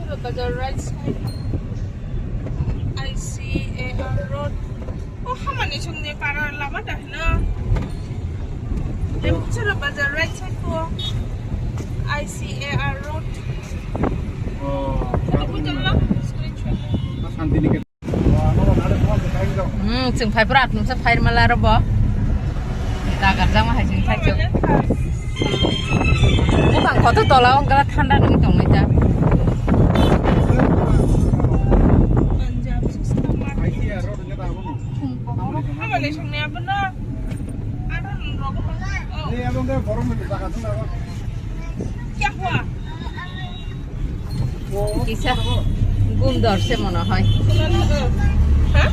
Look at the right side. I see a road. Oh, how many chung ne para lama dah na? Then look at the right side for. I see a road. Ada pun jalan. Chừng phải brat, nó sẽ phải mà la rồi bỏ. Ta gặp ra mà hay chừng phải chừng. Bố bạn có thức to là ông cái thanda nó cái tổng này cha. Kisah gundor se mona hoy. Hah?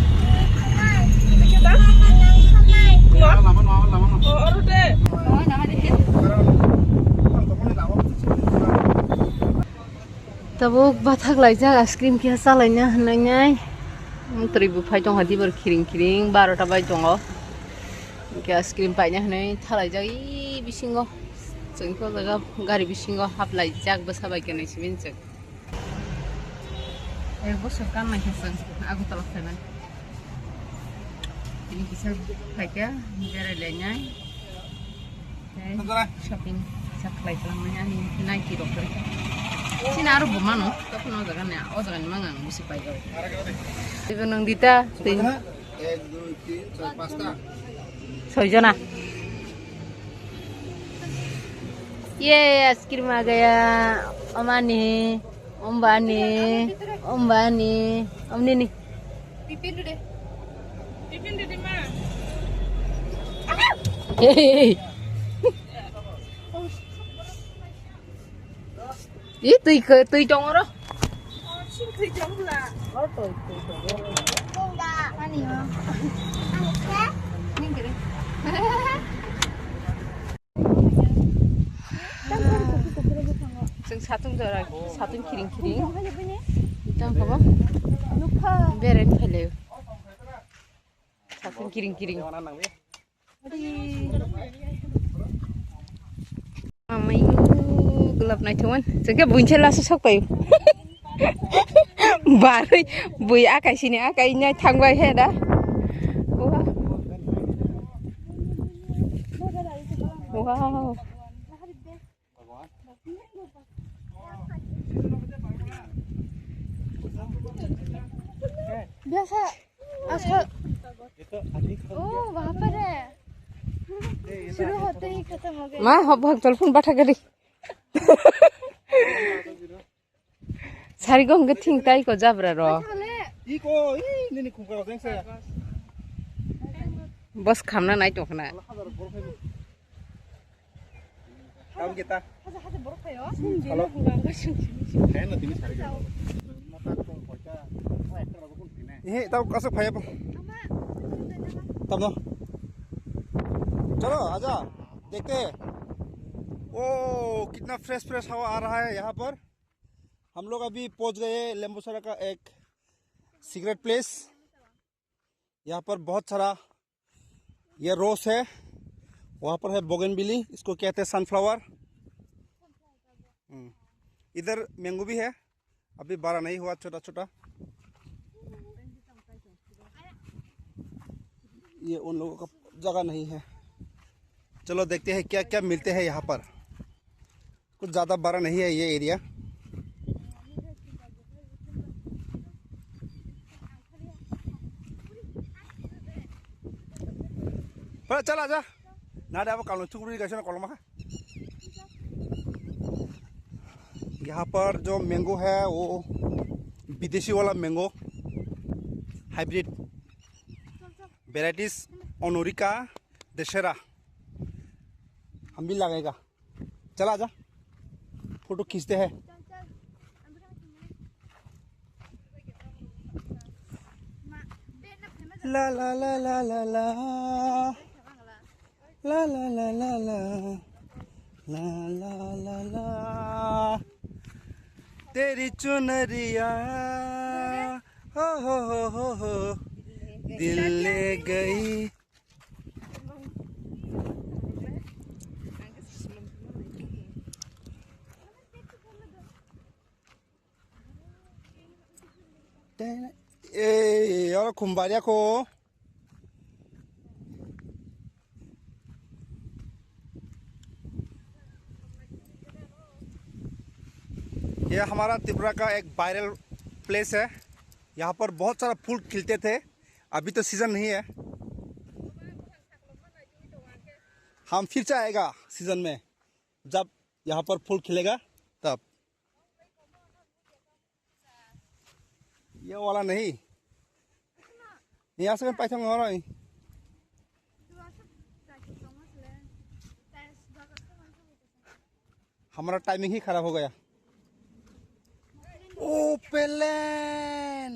Kita? Oh, deh. Oh, nama dia. Tabuk bathak laijak askrim kia salainya hanai. Teribu pai jong hadi ber kiring-kiring 12 ta bai jongo. Kia askrim paina hanai thalaijak I bisingo. Jengko jaga gari bisingo haplaijak basabai kenai siminjak. Bos kan lagi seng, aku telah jalan. Ini bisa pakai berelanya. Shopping, saklai selamanya ini naik kilo per. Sini aru bumano, tapi no jangan ya, oh jangan mangang mesti pakai. Itu nang dita, 1, 2, 3, 4, 5. Sojona. Yes, kirim a gaya Omani. Om Bani, Om Nini. Pipin deh mah. Hei. Tui trong đó. Xin tui trong là. Tui. Không đã. Anh gì hả? Anh khác. Nhưng cái đi. Sing satung jarak, satung kiring-kiring. Jangan apa? Beren peleu. Satung kiring-kiring. Mama itu gelap naik cuman. Sehingga buncel lah susah payu. Baru bui akai sini akainya tangwai heda. Wow. Biasa asal. Oh, वहाँ पर है. शुरू होते ही खत्म हो गए. माँ अब telepon बैठा करी. सारी को हमके थिंग ताई को जब रहा. इको ini खुंकर होते हैं से. बस खाना नहीं तो खाना. अब kita. Halo. Saya nanti ini cari. ये तब कैसे भाई अब तब ना चलो आजा देखते हैं ओ कितना फ्रेश हवा आ रहा है यहाँ पर हम लोग अभी पहुँच गए लेम्बोसरा का एक सीक्रेट प्लेस यहाँ पर बहुत सारा ये रोज है वहाँ पर है बोगनविली इसको कहते हैं सनफ्लावर इधर मैंगो भी है अभी बड़ा नहीं हुआ छोटा छोटा ये उन लोगों का जगह नहीं है चलो देखते हैं क्या क्या मिलते हैं यहाँ पर कुछ ज़्यादा बड़ा नहीं है ये एरिया पर चल आजा ना दे अब कालो चुकड़ी कैसे ना कॉलम है यहाँ पर जो मैंगो है वो विदेशी वाला मैंगो हाइब्रिड वेराइटीज ओनोरिका दशहरा हम भी लगेगा चला आजा फोटो खींचते हैं ला ला ला ला ला ला ला ला ला ला ला ला ला ला ला तेरी चुनरिया हो दिल ले गई और खुम्बारिया को ये हमारा त्रिपुरा का एक वायरल प्लेस है। यहाँ पर बहुत सारा फूल खिलते थे, अभी तो सीजन नहीं है। हम फिर से आएगा सीजन में, जब यहाँ पर फूल खिलेगा तब। ये वाला नहीं, यहाँ से मैं पैसा मंगा रहा हूँ। हमारा टाइमिंग ही खराब हो गया। ओ प्लेन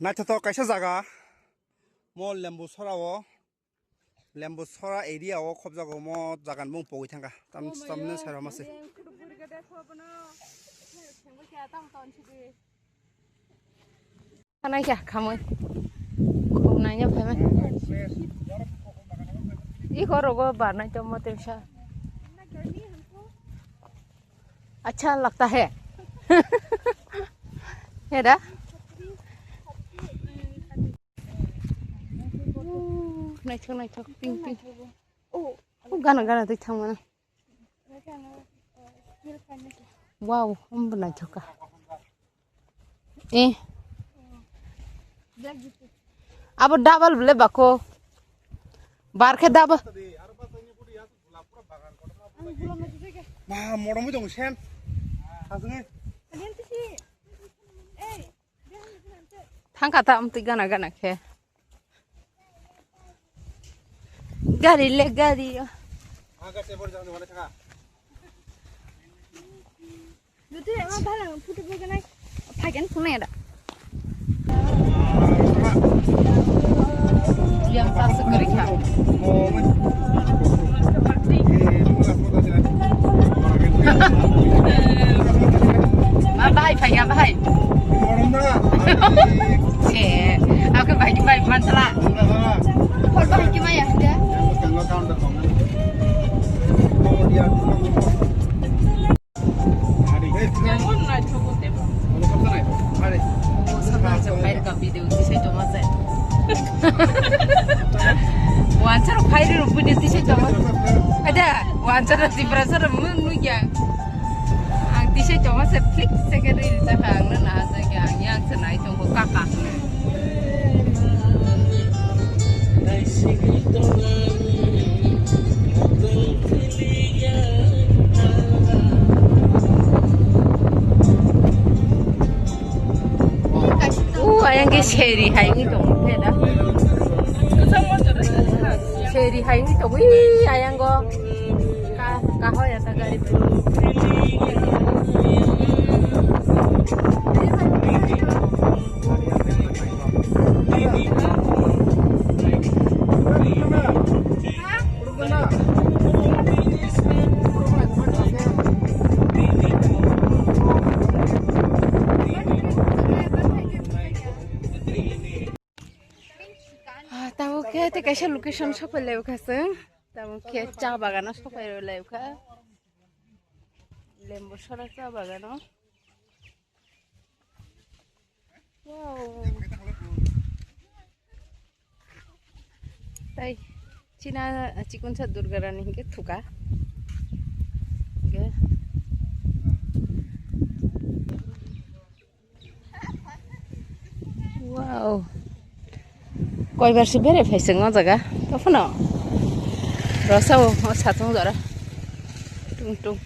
नाच तो कैसा जगह मो लेम्बू सरा वो लेम्बू सरा एरिया वो खब जगह मो जगह मुंग पोई थांगा तम तमने सरा मसे खाना क्या खामोय खोनाया फाइमा ये करोगे बारना तो मत ऐसा अच्छा लगता है है ना नाइट पिंक पिंक ओ गाना गाना तो था मना वाव हम बनाई का ए अब डबल बोले बाको बार के दाब मा मोड़ा मुझे उसेन हाजंगे थांग खाता हम ती गाना गाना के गाड़ी ले गाड़ी आगे से बोल जाने वाले था दुते मा भाला फुटो बगना फागेन फुने दा yang tak sekerja. Bahai, bahai, bahai. Aku bahai bahai masalah. Kau bahai gimana ya sudah? Jangan nak cukup temu. Sama jauh air video di situ macam. Wancar fire punya tisai cuma ada wancar di browser menu yang tisai cuma seplik sekali cakang nana saja yang senai tunggu kakak ayang ke seri hai ni dong ada seri hai ni dong ayang go kaho ya ta gari Kita कैसे location सफल ले उखा से तब के चा बागान सफल ले उखा लेम्बो सरा चा बागान वाव ताई चिना चिकन सा दुर्गारानी के थुका के वाव कोई बार से बेरे फैसेंग जगह तो फनो रसाओ साथों जरा टुंग टुंग